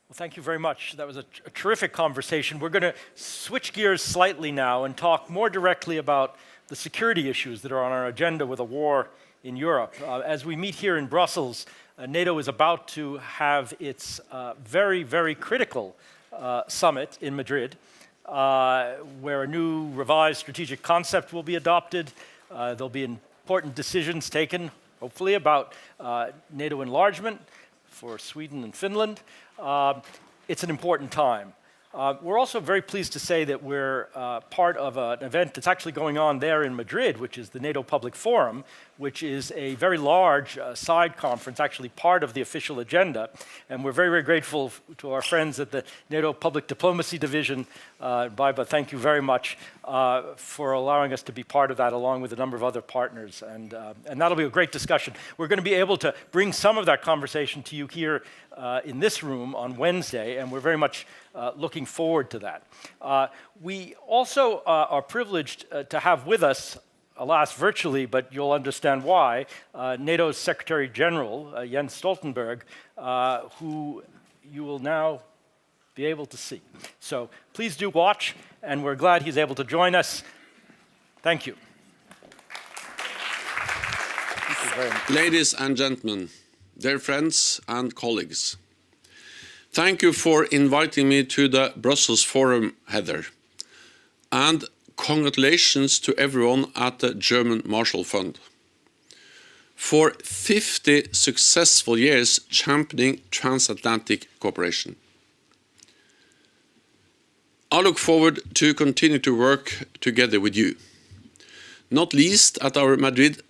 Well, thank you very much. That was a terrific conversation. We're going to switch gears slightly now and talk more directly about the security issues that are on our agenda with a war in Europe. As we meet here in Brussels, NATO is about to have its very, very critical summit in Madrid, where a new revised strategic concept will be adopted. There'll be important decisions taken, hopefully, about NATO enlargement for Sweden and Finland. It's an important time. We're also very pleased to say that we're part of an event that's actually going on there in Madrid, which is the NATO Public Forum, which is a very large side conference, actually part of the official agenda. And we're very, very grateful to our friends at the NATO Public Diplomacy Division. Baiba, thank you very much for allowing us to be part of that, along with a number of other partners. And that'll be a great discussion. We're going to be able to bring some of that conversation to you here in this room on Wednesday, and we're very much looking forward to that. We also are privileged to have with us, alas virtually, but you'll understand why, NATO's Secretary General, Jens Stoltenberg, who you will now be able to see. So please do watch, and we're glad he's able to join us. Thank you. Thank you very much. Ladies and gentlemen, dear friends and colleagues, thank you for inviting me to the Brussels Forum, Heather, and congratulations to everyone at the German Marshall Fund for 50 successful years championing transatlantic cooperation. I look forward to continue to work together with you, not least at our Madrid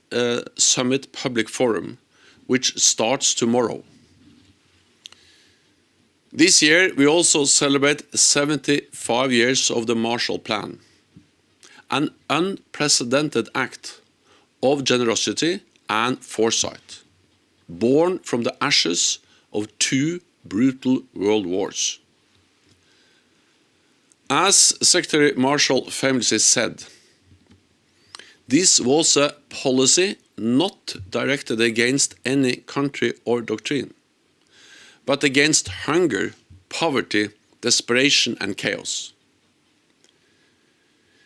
Summit Public Forum, which starts tomorrow. This year, we also celebrate 75 years of the Marshall Plan, an unprecedented act of generosity and foresight, born from the ashes of two brutal world wars. As Secretary Marshall famously said, this was a policy not directed against any country or doctrine, but against hunger, poverty, desperation, and chaos.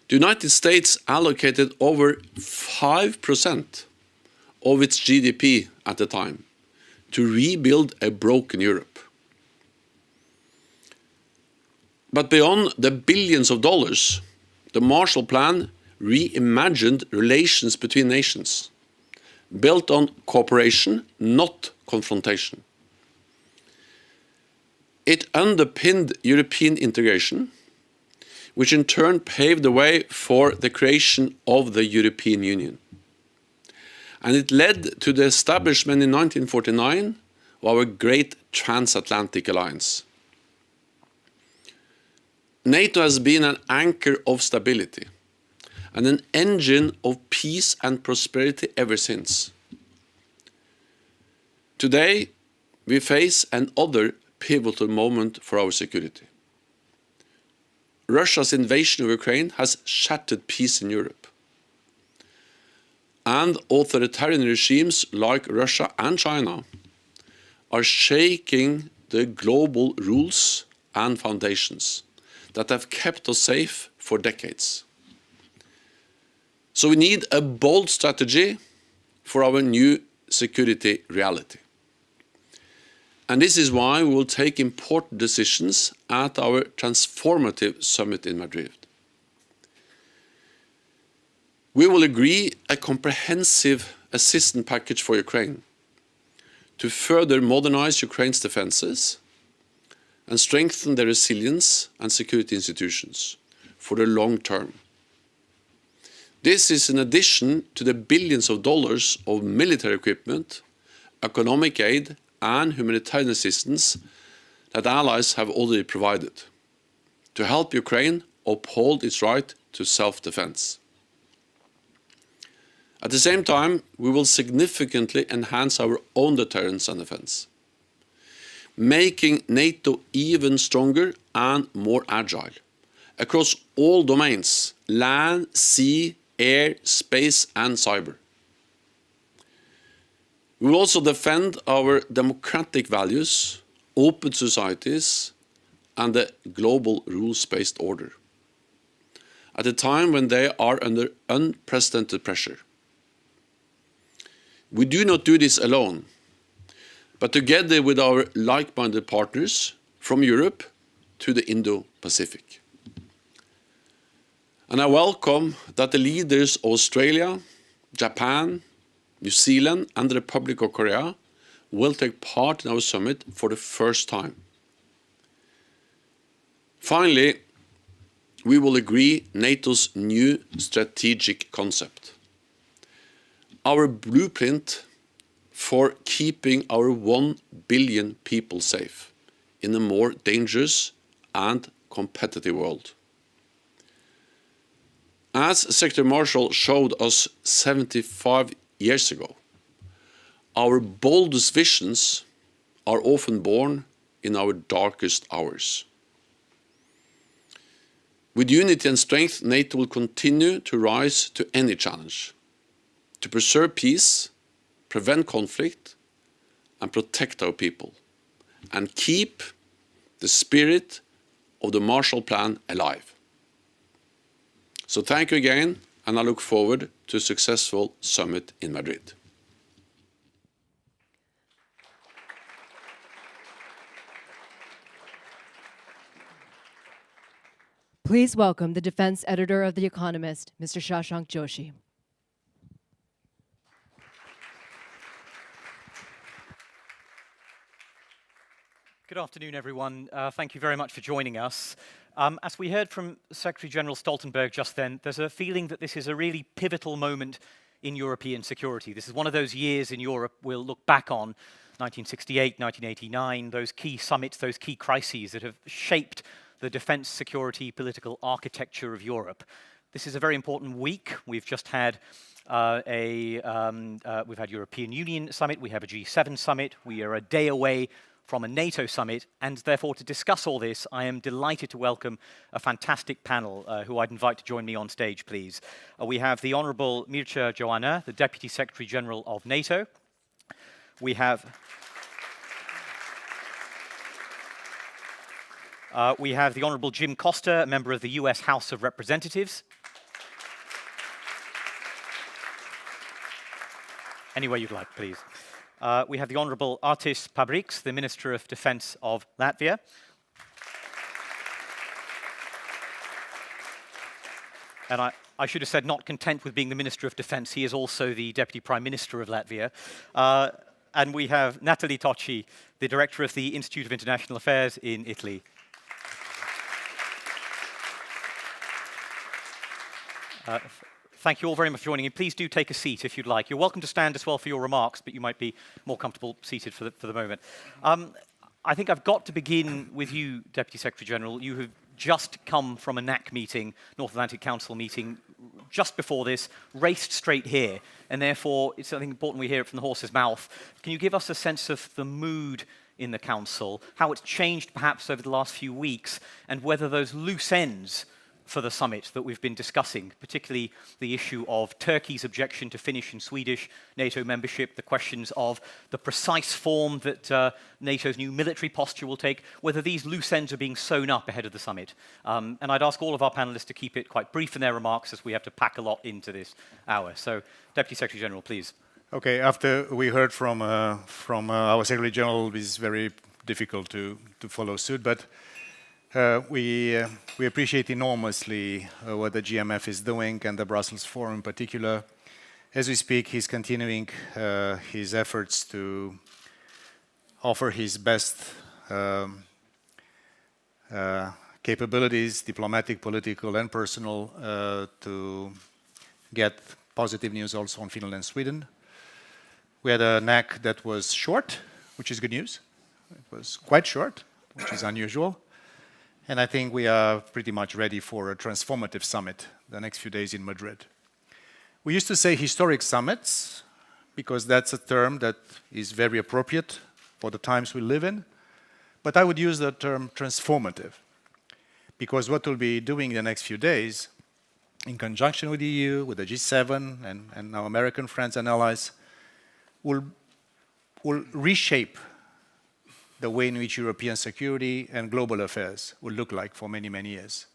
The United States allocated over 5% of its GDP at the time to rebuild a broken Europe. But beyond the billions of dollars, the Marshall Plan reimagined relations between nations, built on cooperation, not confrontation. It underpinned European integration, which in turn paved the way for the creation of the European Union. And it led to the establishment in 1949 of our great Transatlantic alliance. NATO has been an anchor of stability and an engine of peace and prosperity ever since. Today, we face another pivotal moment for our security. Russia's invasion of Ukraine has shattered peace in Europe. And authoritarian regimes like Russia and China are shaking the global rules and foundations that have kept us safe for decades. So we need a bold strategy for our new security reality. And this is why we will take important decisions at our transformative summit in Madrid. We will agree a comprehensive assistance package for Ukraine to further modernize Ukraine's defenses and strengthen their resilience and security institutions for the long term. This is in addition to the billions of dollars of military equipment, economic aid, and humanitarian assistance that allies have already provided to help Ukraine uphold its right to self-defense. At the same time, we will significantly enhance our own deterrence and defense, making NATO even stronger and more agile across all domains: land, sea, air, space, and cyber. We will also defend our democratic values, open societies, and a global rules-based order, at a time when they are under unprecedented pressure. We do not do this alone, but together with our like-minded partners from Europe to the Indo-Pacific. And I welcome that the leaders of Australia, Japan, New Zealand and the Republic of Korea will take part in our summit for the first time. Finally, we will agree NATO's new strategic concept, our blueprint for keeping our 1 billion people safe in a more dangerous and competitive world. As Secretary Marshall showed us 75 years ago, our boldest visions are often born in our darkest hours. With unity and strength, NATO will continue to rise to any challenge, to preserve peace, prevent conflict, and protect our people, and keep the spirit of the Marshall Plan alive. So thank you again, and I look forward to a successful summit in Madrid. Please welcome the defense editor of The Economist, Mr. Shashank Joshi. Good afternoon, everyone. Thank you very much for joining us. As we heard from Secretary General Stoltenberg just then, there's a feeling that this is a really pivotal moment in European security. This is one of those years in Europe we'll look back on, 1968, 1989, those key summits, those key crises that have shaped the defense, security, political architecture of Europe. This is a very important week. We've just had we've had European Union summit, we have a G7 summit, we are a day away from a NATO summit, and therefore to discuss all this, I am delighted to welcome a fantastic panel who I'd invite to join me on stage, please. We have the Honourable Mircea Joanna, the Deputy Secretary General of NATO. We have the Honourable Jim Costa, a member of the US House of Representatives. Anywhere you'd like, please. We have the Honourable Artis Pabriks, the Minister of Defence of Latvia. And I should have said not content with being the Minister of Defence, he is also the Deputy Prime Minister of Latvia. And we have Natalie Tocci, the Director of the Institute of International Affairs in Italy. Thank you all very much for joining in. Please do take a seat if you'd like. You're welcome to stand as well for your remarks, but you might be more comfortable seated for the moment. I think I've got to begin with you, Deputy Secretary General. You have just come from a NAC meeting, North Atlantic Council meeting, just before this, raced straight here, and therefore it's, I think, important we hear it from the horse's mouth. Can you give us a sense of the mood in the Council, how it's changed perhaps over the last few weeks, and whether those loose ends for the summit that we've been discussing, particularly the issue of Turkey's objection to Finnish and Swedish NATO membership, the questions of the precise form that NATO's new military posture will take, whether these loose ends are being sewn up ahead of the summit. And I'd ask all of our panelists to keep it quite brief in their remarks as we have to pack a lot into this hour. So, Deputy Secretary General, please. Okay, after we heard from our Secretary General, it's very difficult to follow suit, but we appreciate enormously what the GMF is doing, and the Brussels Forum in particular. As we speak, he's continuing his efforts to offer his best capabilities, diplomatic, political, and personal, to get positive news also on Finland and Sweden. We had a NAC that was short, which is good news. It was quite short, which is unusual. And I think we are pretty much ready for a transformative summit the next few days in Madrid. We used to say historic summits, because that's a term that is very appropriate for the times we live in. But I would use the term transformative, because what we'll be doing the next few days, in conjunction with the EU, with the G7, and our American friends and allies, will reshape the way in which European security and global affairs will look like for many, many years.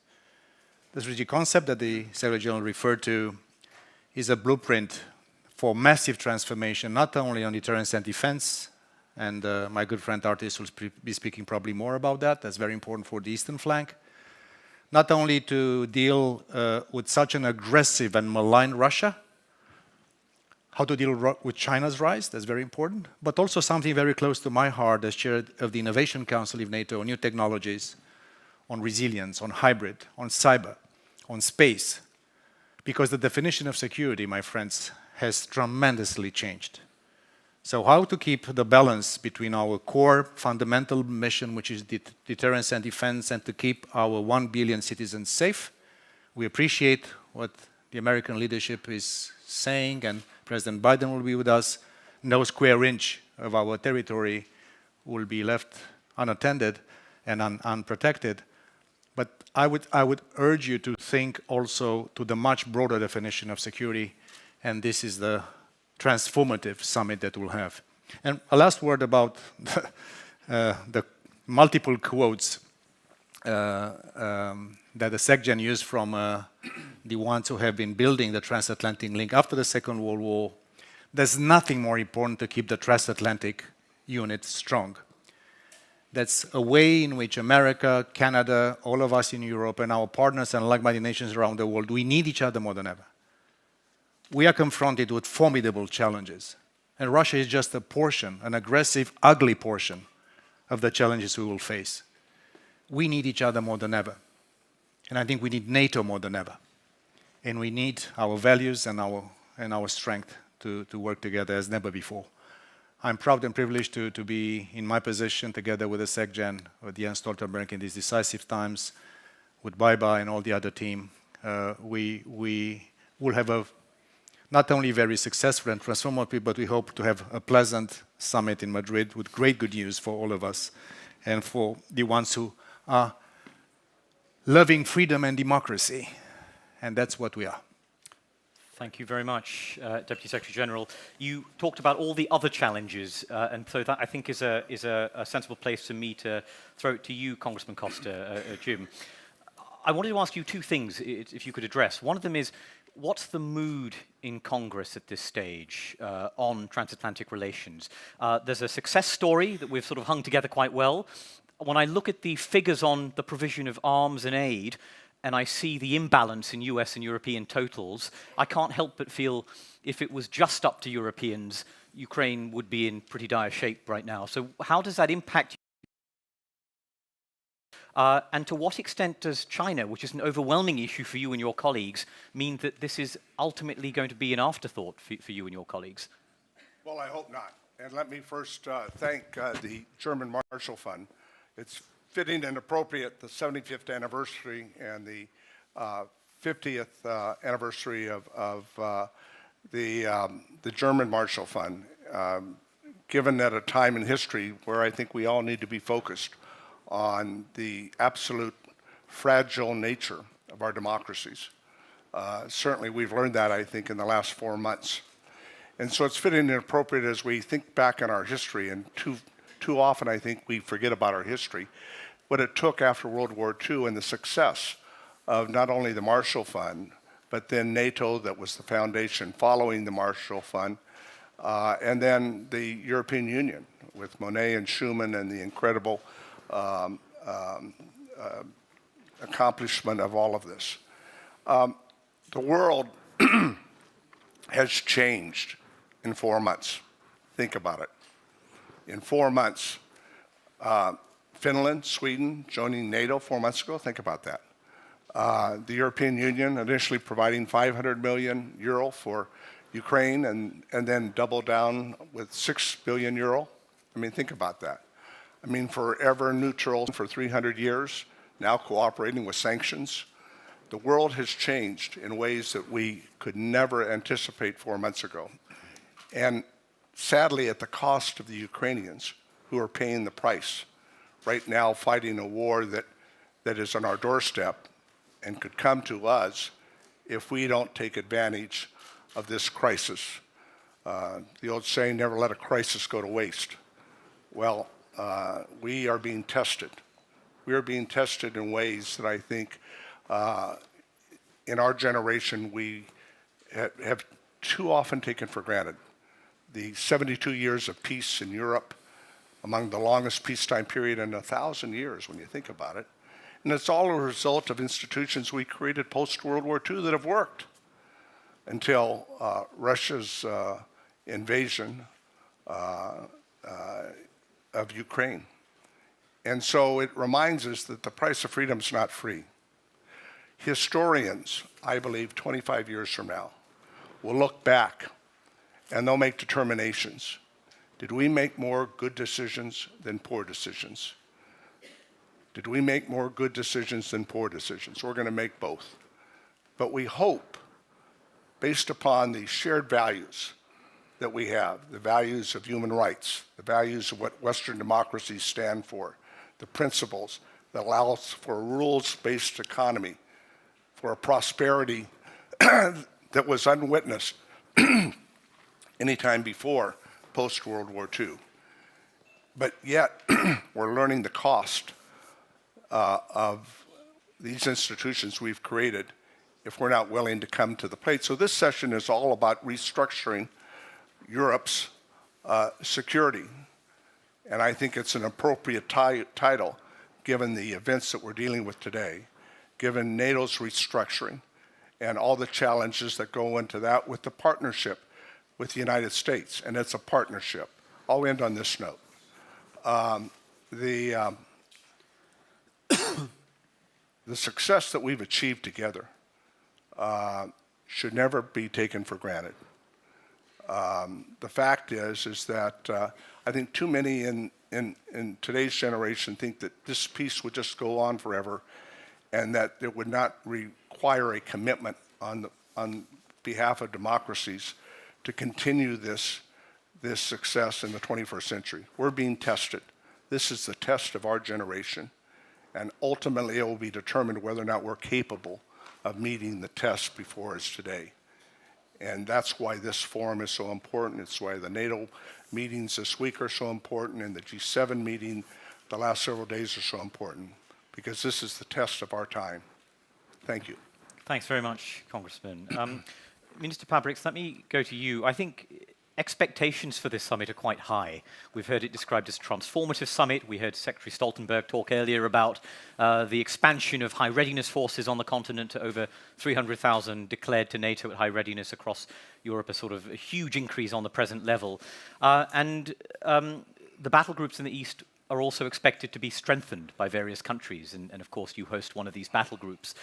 The strategic concept that the Secretary General referred to is a blueprint for massive transformation, not only on deterrence and defense, and my good friend Artis will be speaking probably more about that. That's very important for the eastern flank. Not only to deal with such an aggressive and malign Russia, how to deal with China's rise, that's very important, but also something very close to my heart as chair of the Innovation Council of NATO on new technologies, on resilience, on hybrid, on cyber, on space, because the definition of security, my friends, has tremendously changed. So how to keep the balance between our core fundamental mission, which is deterrence and defense, and to keep our 1 billion citizens safe. We appreciate what the American leadership is saying, and President Biden will be with us. No square inch of our territory will be left unattended and unprotected. But I would urge you to think also to the much broader definition of security, and this is the transformative summit that we'll have. And a last word about the multiple quotes that the SecGen used from the ones who have been building the transatlantic link after the Second World War. There's nothing more important to keep the transatlantic unit strong. That's a way in which America, Canada, all of us in Europe, and our partners and like-minded nations around the world, we need each other more than ever. We are confronted with formidable challenges, and Russia is just a portion, an aggressive, ugly portion of the challenges we will face. We need each other more than ever, and I think we need NATO more than ever, and we need our values and our strength to work together as never before. I'm proud and privileged to be in my position together with the SecGen, with Jens Stoltenberg in these decisive times, with Baiba and all the other team. We will have a not only very successful and transformative, but we hope to have a pleasant summit in Madrid with great good news for all of us and for the ones who are loving freedom and democracy. And that's what we are. Thank you very much, Deputy Secretary General. You talked about all the other challenges, and so that I think is a sensible place for me to throw it to you, Congressman Costa, Jim. I wanted to ask you two things, if you could address. One of them is, what's the mood in Congress at this stage on transatlantic relations? There's a success story that we've sort of hung together quite well. When I look at the figures on the provision of arms and aid, and I see the imbalance in US and European totals, I can't help but feel if it was just up to Europeans, Ukraine would be in pretty dire shape right now. So how does that impact you? And to what extent does China, which is an overwhelming issue for you and your colleagues, mean that this is ultimately going to be an afterthought for you and your colleagues? Well, I hope not. And let me first thank the German Marshall Fund. It's fitting and appropriate, the 75th anniversary and the 50th anniversary of the German Marshall Fund, given at a time in history where I think we all need to be focused on the absolute fragile nature of our democracies. Certainly we've learned that, I think, in the last 4 months. And so it's fitting and appropriate as we think back on our history, and too often I think we forget about our history, what it took after World War II and the success of not only the Marshall Fund, but then NATO, that was the foundation following the Marshall Fund, and then the European Union with Monnet and Schuman and the incredible accomplishment of all of this. The world has changed in 4 months. Think about it. In 4 months, Finland, Sweden joining NATO 4 months ago, think about that. The European Union initially providing 500 million euro for Ukraine and then double down with 6 billion euro. I mean, think about that. I mean, forever neutral for 300 years, now cooperating with sanctions. The world has changed in ways that we could never anticipate 4 months ago. And sadly, at the cost of the Ukrainians who are paying the price, right now fighting a war that is on our doorstep and could come to us if we don't take advantage of this crisis. The old saying, never let a crisis go to waste. Well, we are being tested. We are being tested in ways that I think in our generation we have too often taken for granted. The 72 years of peace in Europe, among the longest peacetime period in 1,000 years when you think about it. And it's all a result of institutions we created post-World War II that have worked until Russia's invasion of Ukraine. And so it reminds us that the price of freedom is not free. Historians, I believe 25 years from now, will look back and they'll make determinations. Did we make more good decisions than poor decisions? Did we make more good decisions than poor decisions? We're going to make both. But we hope, based upon the shared values that we have, the values of human rights, the values of what Western democracies stand for, the principles that allow for a rules-based economy, for a prosperity that was unwitnessed any time before post-World War II. But yet, we're learning the cost of these institutions we've created if we're not willing to come to the plate. So this session is all about restructuring Europe's security. And I think it's an appropriate title given the events that we're dealing with today, given NATO's restructuring and all the challenges that go into that with the partnership with the United States. And it's a partnership. I'll end on this note. The success that we've achieved together should never be taken for granted. The fact is that I think too many in today's generation think that this peace would just go on forever and that it would not require a commitment on behalf of democracies to continue this success in the 21st century. We're being tested. This is the test of our generation. And ultimately, it will be determined whether or not we're capable of meeting the test before us today. And that's why this forum is so important. It's why the NATO meetings this week are so important, and the G7 meeting the last several days are so important, because this is the test of our time. Thank you. Thanks very much, Congressman. Minister Pabriks, let me go to you. I think expectations for this summit are quite high. We've heard it described as a transformative summit. We heard Secretary Stoltenberg talk earlier about the expansion of high readiness forces on the continent to over 300,000 declared to NATO at high readiness across Europe, a sort of a huge increase on the present level. The battle groups in the East are also expected to be strengthened by various countries, and of course you host one of these battle groups.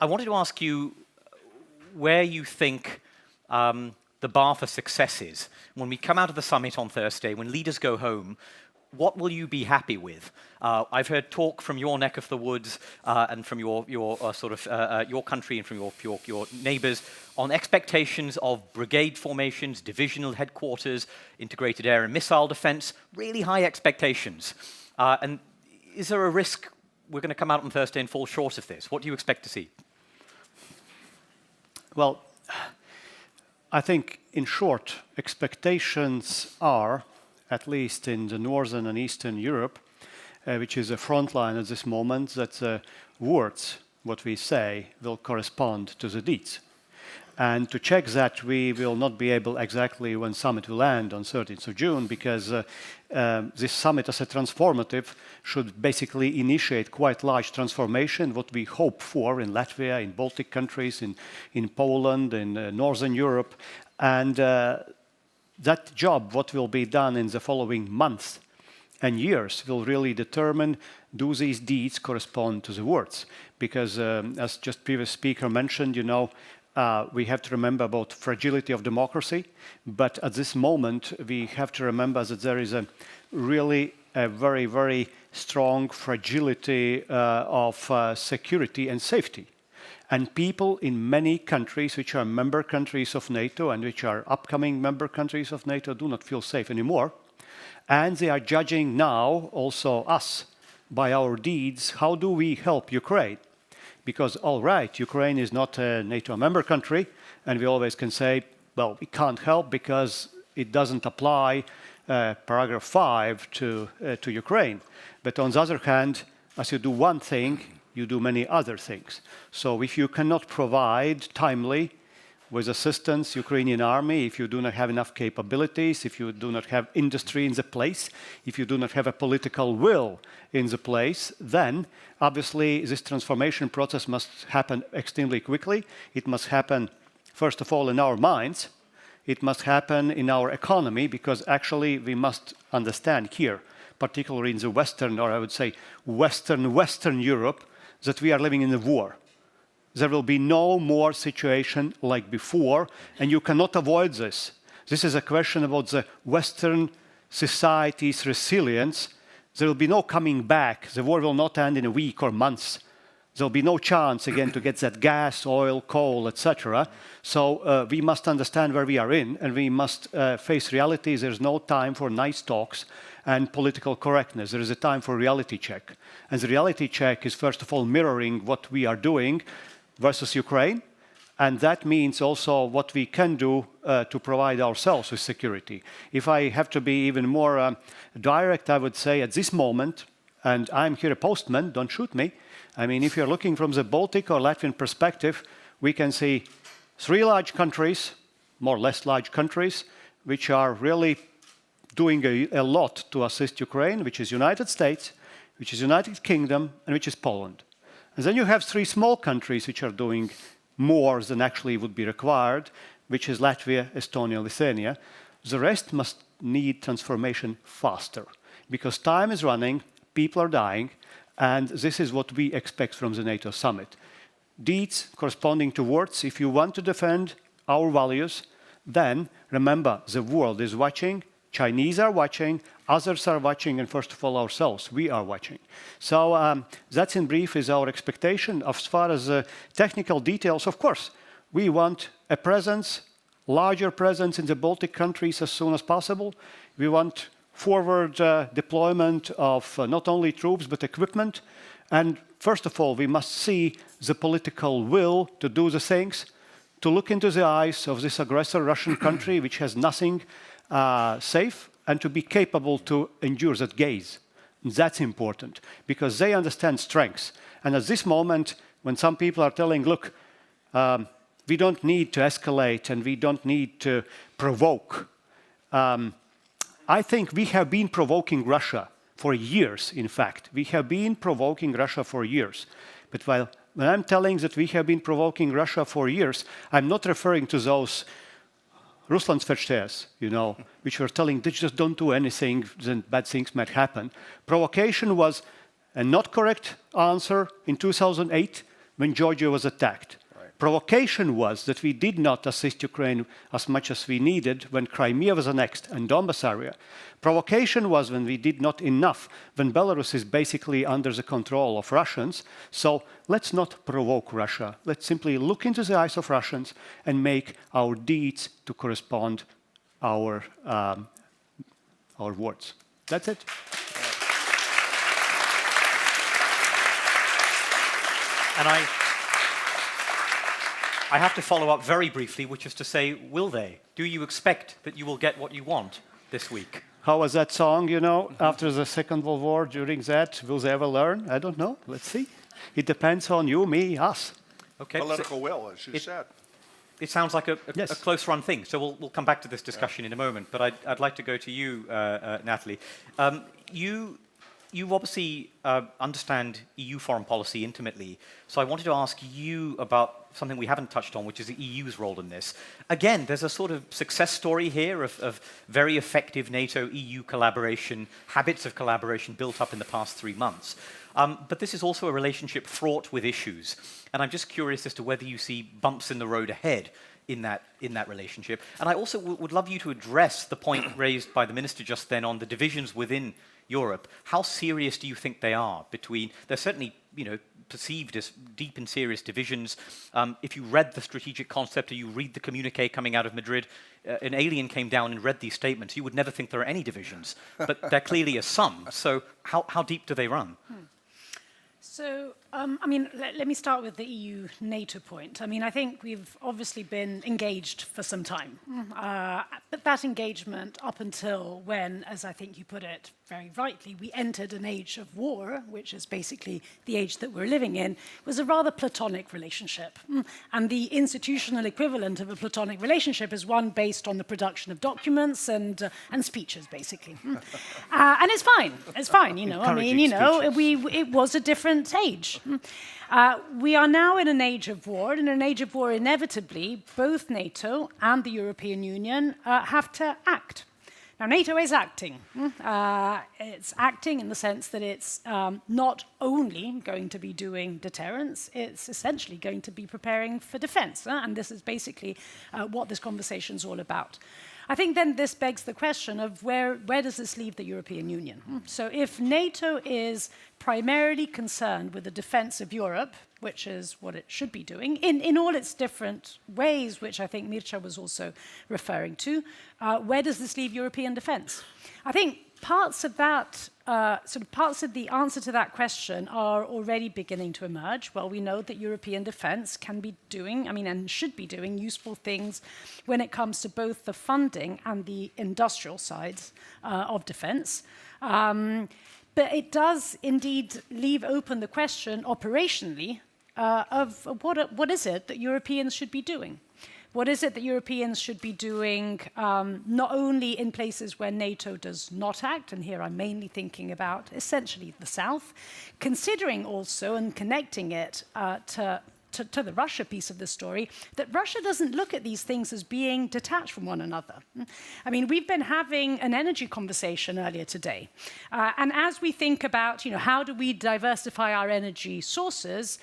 I wanted to ask you where you think the bar for success is. When we come out of the summit on Thursday, when leaders go home, what will you be happy with? I've heard talk from your neck of the woods and from your country and from your neighbors on expectations of brigade formations, divisional headquarters, integrated air and missile defense, really high expectations. And is there a risk we're going to come out on Thursday and fall short of this? What do you expect to see? Well, I think, in short, expectations are, at least in the Northern and Eastern Europe, which is a front line at this moment, that the words, what we say, will correspond to the deeds. And to check that, we will not be able exactly when summit will end on 13th of June, because this summit as a transformative should basically initiate quite large transformation, what we hope for in Latvia, in Baltic countries, in Poland, in Northern Europe. And that job, what will be done in the following months and years, will really determine, do these deeds correspond to the words? Because as just previous speaker mentioned, we have to remember about fragility of democracy, but at this moment we have to remember that there is a very, very strong fragility of security and safety. And people in many countries which are member countries of NATO and which are upcoming member countries of NATO do not feel safe anymore. And they are judging now also us by our deeds. How do we help Ukraine? Because, all right, Ukraine is not a NATO member country, and we always can say, well, we can't help because it doesn't apply paragraph 5 to Ukraine. But on the other hand, as you do one thing, you do many other things. So if you cannot provide timely with assistance Ukrainian army, if you do not have enough capabilities, if you do not have industry in the place, if you do not have a political will in the place, then obviously this transformation process must happen extremely quickly. It must happen, first of all, in our minds. It must happen in our economy, because actually we must understand here, particularly in the Western, or I would say Western Europe, that we are living in a war. There will be no more situation like before, and you cannot avoid this. This is a question about the Western society's resilience. There will be no coming back. The war will not end in a week or months. There will be no chance again to get that gas, oil, coal, etc. So we must understand where we are in, and we must face reality. There's no time for nice talks and political correctness. There is a time for reality check. And the reality check is, first of all, mirroring what we are doing versus Ukraine. And that means also what we can do to provide ourselves with security. If I have to be even more direct, I would say at this moment, and I'm here a postman, don't shoot me. I mean, if you're looking from the Baltic or Latvian perspective, we can see 3 large countries, more or less large countries, which are really doing a lot to assist Ukraine, which is United States, which is United Kingdom, and which is Poland. And then you have 3 small countries which are doing more than actually would be required, which is Latvia, Estonia, Lithuania. The rest must need transformation faster, because time is running, people are dying, and this is what we expect from the NATO summit. Deeds corresponding to words. If you want to defend our values, then remember, the world is watching, Chinese are watching, others are watching, and first of all ourselves, we are watching. So that's in brief is our expectation. As far as technical details, of course, we want a presence, larger presence in the Baltic countries as soon as possible. We want forward deployment of not only troops but equipment. And first of all, we must see the political will to do the things, to look into the eyes of this aggressor Russian country, which has nothing safe, and to be capable to endure that gaze. That's important, because they understand strengths. And at this moment, when some people are telling, look, we don't need to escalate and we don't need to provoke, I think we have been provoking Russia for years, in fact. We have been provoking Russia for years. But when I'm telling that we have been provoking Russia for years, I'm not referring to those Russlandsverstehers, which were telling they just don't do anything, then bad things might happen. Provocation was a not correct answer in 2008 when Georgia was attacked. Provocation was that we did not assist Ukraine as much as we needed when Crimea was annexed and Donbas area. Provocation was when we did not enough, when Belarus is basically under the control of Russians. So let's not provoke Russia. Let's simply look into the eyes of Russians and make our deeds to correspond our words. That's it. And I have to follow up very briefly, which is to say, will they? Do you expect that you will get what you want this week? How was that song, after the Second World War, during that? Will they ever learn? I don't know. Let's see. It depends on you, me, us. Okay. Political will, as you said. It sounds like a Yes. close-run thing, so we'll come back to this discussion in a moment, but I'd like to go to you, Natalie. You obviously understand EU foreign policy intimately, so I wanted to ask you about something we haven't touched on, which is the EU's role in this. Again, there's a sort of success story here of very effective NATO-EU collaboration, habits of collaboration built up in the past 3 months. But this is also a relationship fraught with issues, and I'm just curious as to whether you see bumps in the road ahead in that relationship. And I also would love you to address the point raised by the minister just then on the divisions within Europe. How serious do you think they are between, they're certainly, perceived as deep and serious divisions. If you read the strategic concept or you read the communique coming out of Madrid, an alien came down and read these statements, you would never think there are any divisions, but there clearly are some. So how deep do they run? So, I mean, let me start with the EU-NATO point. I mean, I think we've obviously been engaged for some time. But that engagement up until when, as I think you put it very rightly, we entered an age of war, which is basically the age that we're living in, was a rather platonic relationship. And the institutional equivalent of a platonic relationship is one based on the production of documents and speeches, basically. And it's fine, you know. I mean, you know, it was a different age. We are now in an age of war, and in an age of war, inevitably, both NATO and the European Union have to act. Now, NATO is acting. It's acting in the sense that it's not only going to be doing deterrence, it's essentially going to be preparing for defense. And this is basically what this conversation is all about. I think then this begs the question of where does this leave the European Union? So if NATO is primarily concerned with the defense of Europe, which is what it should be doing, in all its different ways, which I think Mircea was also referring to, where does this leave European defense? I think parts of that, parts of the answer to that question are already beginning to emerge. Well, we know that European defense can be doing, and should be doing useful things when it comes to both the funding and the industrial sides of defense. But it does indeed leave open the question operationally of what is it that Europeans should be doing? What is it that Europeans should be doing not only in places where NATO does not act, and here I'm mainly thinking about essentially the South, considering also and connecting it to the Russia piece of the story, that Russia doesn't look at these things as being detached from one another. I mean, we've been having an energy conversation earlier today. And as we think about, how do we diversify our energy sources,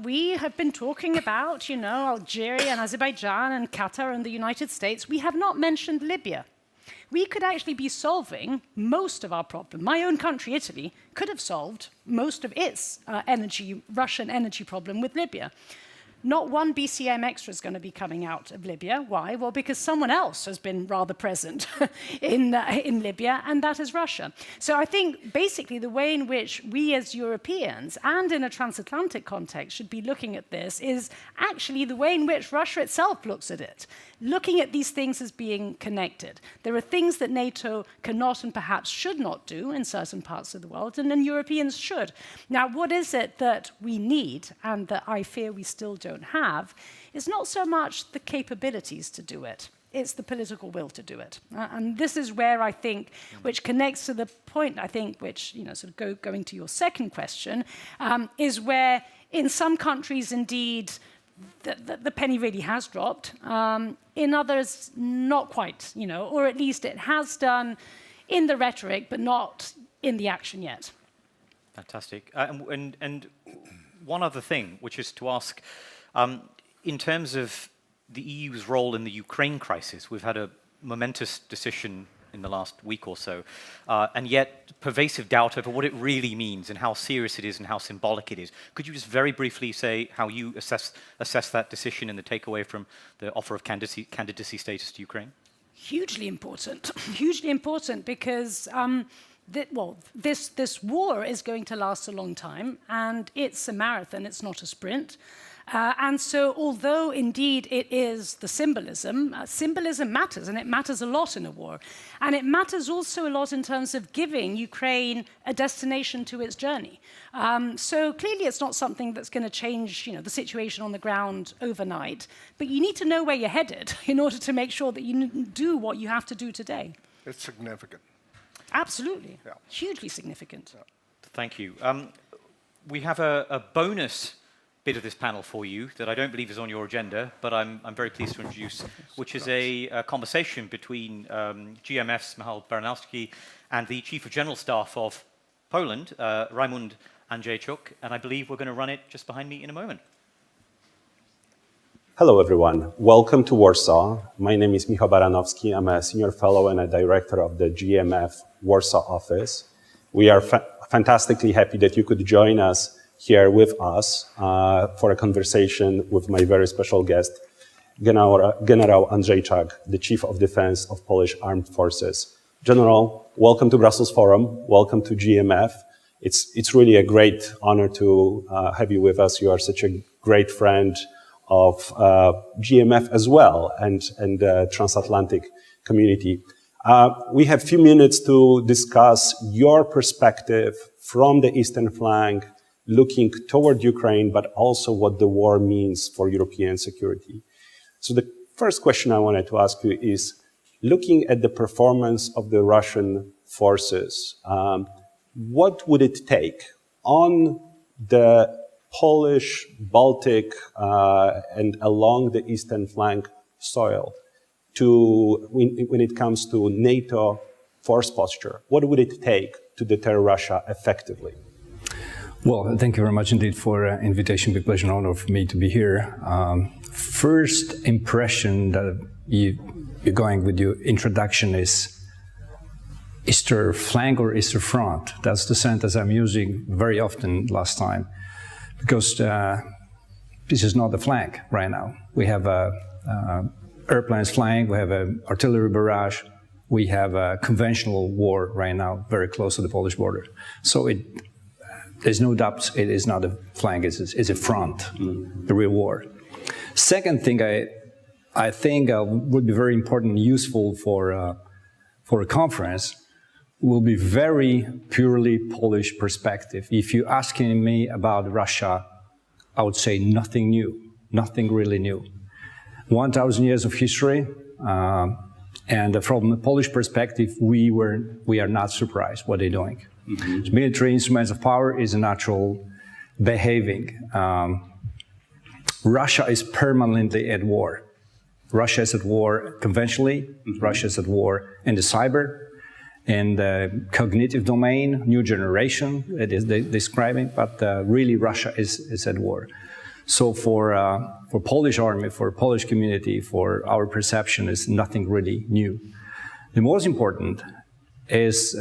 we have been talking about, Algeria and Azerbaijan and Qatar and the United States. We have not mentioned Libya. We could actually be solving most of our problem. My own country, Italy, could have solved most of its Russian energy problem with Libya. Not 1 BCM extra is going to be coming out of Libya. Why? Well, because someone else has been rather present in Libya, and that is Russia. So I think basically the way in which we as Europeans, and in a transatlantic context, should be looking at this is actually the way in which Russia itself looks at it, looking at these things as being connected. There are things that NATO cannot and perhaps should not do in certain parts of the world, and then Europeans should. Now, what is it that we need, and that I fear we still don't have, is not so much the capabilities to do it, it's the political will to do it. And this is where I think, which connects to the point, I think, which, going to your second question, is where in some countries, indeed, the penny really has dropped. In others, not quite, or at least it has done in the rhetoric, but not in the action yet. Fantastic. And one other thing, which is to ask, in terms of the EU's role in the Ukraine crisis, we've had a momentous decision in the last week or so, and yet pervasive doubt over what it really means and how serious it is and how symbolic it is. Could you just very briefly say how you assess that decision and the takeaway from the offer of candidacy status to Ukraine? Hugely important because this war is going to last a long time, and it's a marathon, it's not a sprint. And so although indeed it is the symbolism, symbolism matters, and it matters a lot in a war. And it matters also a lot in terms of giving Ukraine a destination to its journey. So clearly it's not something that's going to change the situation on the ground overnight, but you need to know where you're headed in order to make sure that you do what you have to do today. It's significant. Absolutely. Yeah. Hugely significant. Yeah. Thank you. We have a bonus bit of this panel for you that I don't believe is on your agenda, but I'm very pleased to introduce, which is a conversation between GMF's Michał Baranowski and the Chief of General Staff of Poland, Rajmund Andrzejczuk, and I believe we're going to run it just behind me in a moment. Hello, everyone. Welcome to Warsaw. My name is Michał Baranowski. I'm a senior fellow and a director of the GMF Warsaw office. We are fantastically happy that you could join us here with us for a conversation with my very special guest, General Andrzejczuk, the Chief of Defense of Polish Armed Forces. General, welcome to Brussels Forum. Welcome to GMF. It's really a great honor to have you with us. You are such a great friend of GMF as well and the Transatlantic community. We have a few minutes to discuss your perspective from the eastern flank, looking toward Ukraine, but also what the war means for European security. So the first question I wanted to ask you is, looking at the performance of the Russian forces, what would it take on the Polish, Baltic, and along the eastern flank soil when it comes to NATO force posture? What would it take to deter Russia effectively? Well, thank you very much indeed for the invitation. Big pleasure and honor for me to be here. First impression that you're going with your introduction is Eastern flank or Eastern front. That's the sentence I'm using very often last time, because this is not the flank right now. We have airplanes flying, we have an artillery barrage, we have a conventional war right now very close to the Polish border. So there's no doubt it is not a flank, it's a front, the real war. Second thing I think would be very important and useful for a conference will be very purely Polish perspective. If you're asking me about Russia, I would say nothing new, nothing really new. 1,000 years of history, and from the Polish perspective, we are not surprised what they're doing. Mm-hmm. Military instruments of power is a natural behaving. Russia is permanently at war. Russia is at war conventionally, Russia is at war in the cyber, in the cognitive domain, new generation, it is describing, but really Russia is at war. So for Polish army, for Polish community, for our perception is nothing really new. The most important is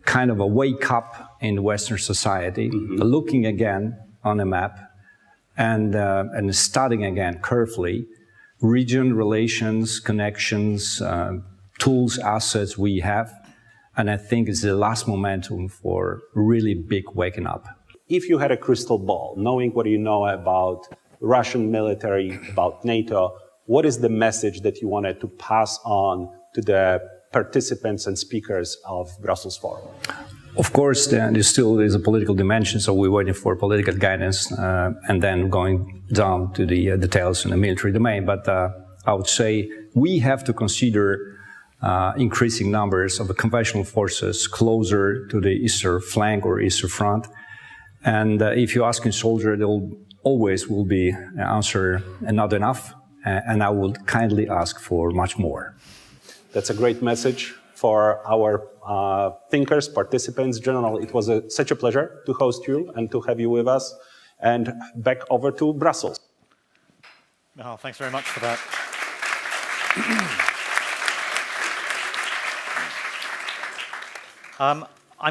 kind of a wake up in Western society, looking again on a map and studying again carefully region relations, connections, tools, assets we have. And I think it's the last momentum for really big waking up. If you had a crystal ball, knowing what you know about Russian military, about NATO, what is the message that you wanted to pass on to the participants and speakers of Brussels Forum? Of course, there still is a political dimension, so we're waiting for political guidance and then going down to the details in the military domain. But I would say we have to consider increasing numbers of the conventional forces closer to the eastern flank or eastern front. And if you ask a soldier, there always will be an answer, not enough, and I would kindly ask for much more. That's a great message for our thinkers, participants. General, it was such a pleasure to host you and to have you with us. And back over to Brussels. Oh, thanks very much for that. I'm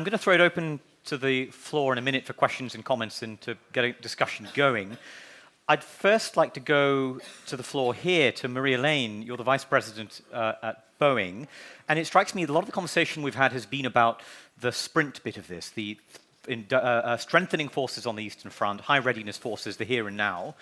going to throw it open to the floor in a minute for questions and comments and to get a discussion going. I'd first like to go to the floor here to Maria Lane. You're the Vice President at Boeing. And it strikes me that a lot of the conversation we've had has been about the sprint bit of this, the strengthening forces on the Eastern Front, high readiness forces, the here and now.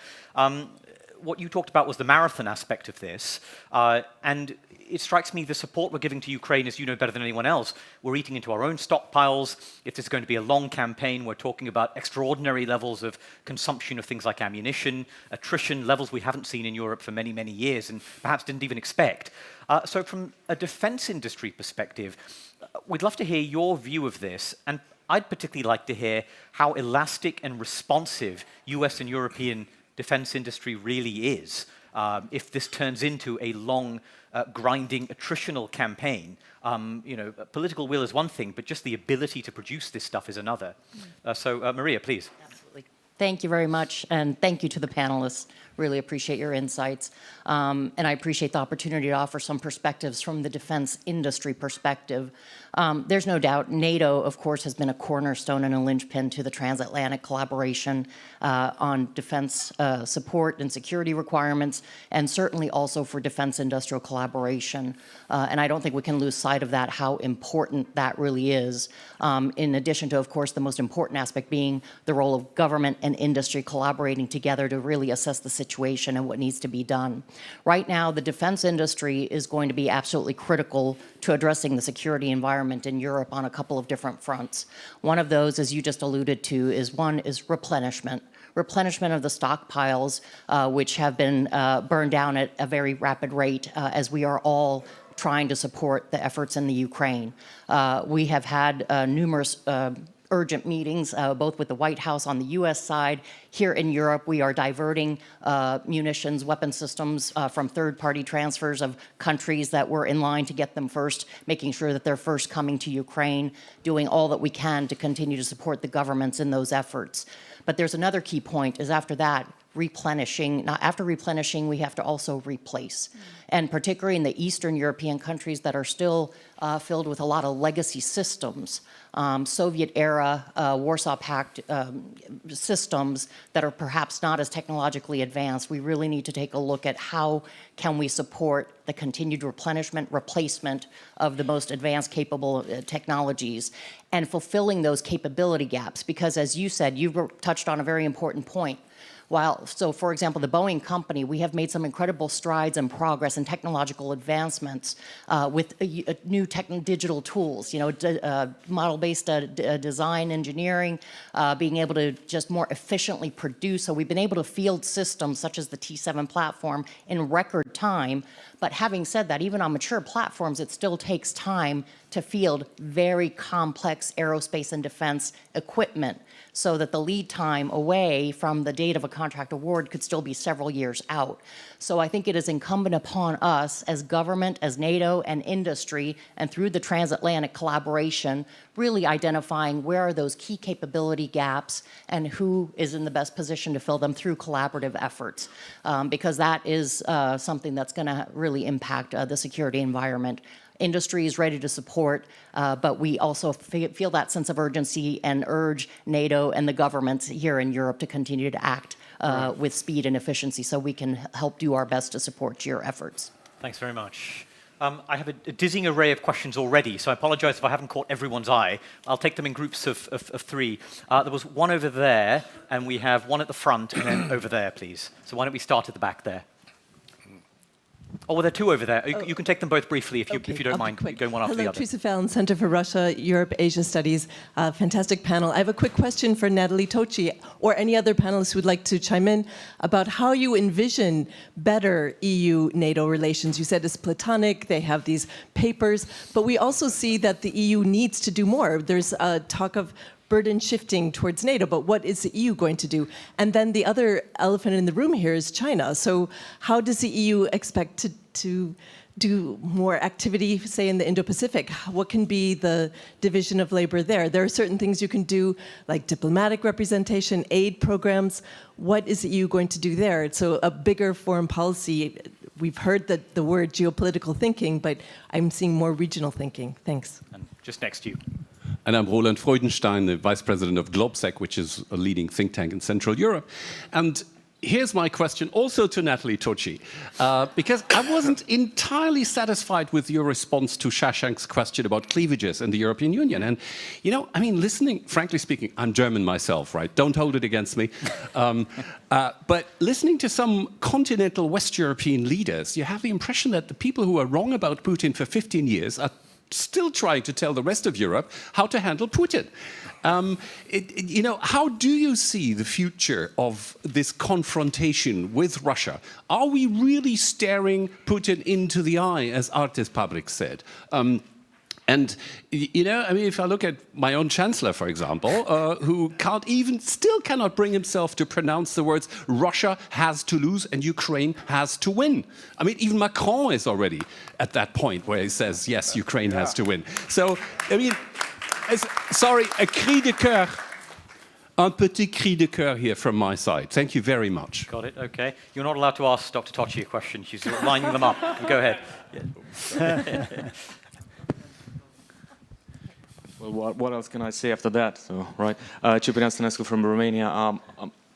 What you talked about was the marathon aspect of this. And it strikes me the support we're giving to Ukraine, as you know better than anyone else, we're eating into our own stockpiles. If there's going to be a long campaign, we're talking about extraordinary levels of consumption of things like ammunition, attrition, levels we haven't seen in Europe for many, many years and perhaps didn't even expect. So from a defense industry perspective, we'd love to hear your view of this. And I'd particularly like to hear how elastic and responsive US and European defense industry really is. If this turns into a long, grinding, attritional campaign, political will is one thing, but just the ability to produce this stuff is another. So, Maria, please. Absolutely. Thank you very much, and thank you to the panelists. Really appreciate your insights. And I appreciate the opportunity to offer some perspectives from the defense industry perspective. There's no doubt NATO, of course, has been a cornerstone and a linchpin to the transatlantic collaboration on defense support and security requirements, and certainly also for defense industrial collaboration. And I don't think we can lose sight of that, how important that really is, in addition to, of course, the most important aspect being the role of government and industry collaborating together to really assess the situation and what needs to be done. Right now, the defense industry is going to be absolutely critical to addressing the security environment in Europe on a couple of different fronts. One of those, as you just alluded to, is replenishment. Replenishment of the stockpiles, which have been burned down at a very rapid rate as we are all trying to support the efforts in the Ukraine. We have had numerous urgent meetings, both with the White House on the US side. Here in Europe, we are diverting munitions, weapon systems from third-party transfers of countries that were in line to get them first, making sure that they're first coming to Ukraine, doing all that we can to continue to support the governments in those efforts. But there's another key point, is after that, replenishing. Now, after replenishing, we have to also replace. And particularly in the Eastern European countries that are still filled with a lot of legacy systems, Soviet-era, Warsaw Pact systems that are perhaps not as technologically advanced, we really need to take a look at how can we support the continued replenishment, replacement of the most advanced capable technologies, and fulfilling those capability gaps. Because as you said, you touched on a very important point. So for example, the Boeing company, we have made some incredible strides and progress and technological advancements with new digital tools, model-based design engineering, being able to just more efficiently produce. So we've been able to field systems such as the T7 platform in record time. But having said that, even on mature platforms, it still takes time to field very complex aerospace and defense equipment, so that the lead time away from the date of a contract award could still be several years out. So I think it is incumbent upon us as government, as NATO and industry, and through the transatlantic collaboration, really identifying where are those key capability gaps and who is in the best position to fill them through collaborative efforts, because that is something that's going to really impact the security environment. Industry is ready to support, but we also feel that sense of urgency and urge NATO and the governments here in Europe to continue to act with speed and efficiency so we can help do our best to support your efforts. Thanks very much. I have a dizzying array of questions already, so I apologize if I haven't caught everyone's eye. I'll take them in groups of three. There was one over there, and we have one at the front, and then over there, please. So why don't we start at the back there? Oh, well, there are two over there. You can take them both briefly if you don't mind going one after the other. Hello, Teresa Fallon, Center for Russia, Europe, Asia Studies. Fantastic panel. I have a quick question for Natalie Tocci or any other panelists who would like to chime in about how you envision better EU-NATO relations. You said it's platonic, they have these papers, but we also see that the EU needs to do more. There's talk of burden shifting towards NATO, but what is the EU going to do? And then the other elephant in the room here is China. So how does the EU expect to do more activity, say, in the Indo-Pacific? What can be the division of labor there? There are certain things you can do, like diplomatic representation, aid programs. What is the EU going to do there? So a bigger foreign policy. We've heard the word geopolitical thinking, but I'm seeing more regional thinking. Thanks. And just next to you. And I'm Roland Freudenstein, the Vice President of GlobeSec, which is a leading think tank in Central Europe. And here's my question also to Natalie Tocci, because I wasn't entirely satisfied with your response to Shashank's question about cleavages in the European Union. And, listening, frankly speaking, I'm German myself, right? Don't hold it against me. But listening to some continental West European leaders, you have the impression that the people who are wrong about Putin for 15 years are still trying to tell the rest of Europe how to handle Putin. How do you see the future of this confrontation with Russia? Are we really staring Putin into the eye, as Artis Public said? If I look at my own chancellor, for example, who still cannot bring himself to pronounce the words Russia has to lose and Ukraine has to win. I mean, even Macron is already at that point where he says, yes, Ukraine has to win. So, sorry, a cri de cœur. un petit cri de cœur here from my side. Thank you very much. Got it, okay. You're not allowed to ask Dr. Tocci a question. She's lining them up. Go ahead. Yeah. Well, what else can I say after that? So, right, Ciprian Stănescu from Romania.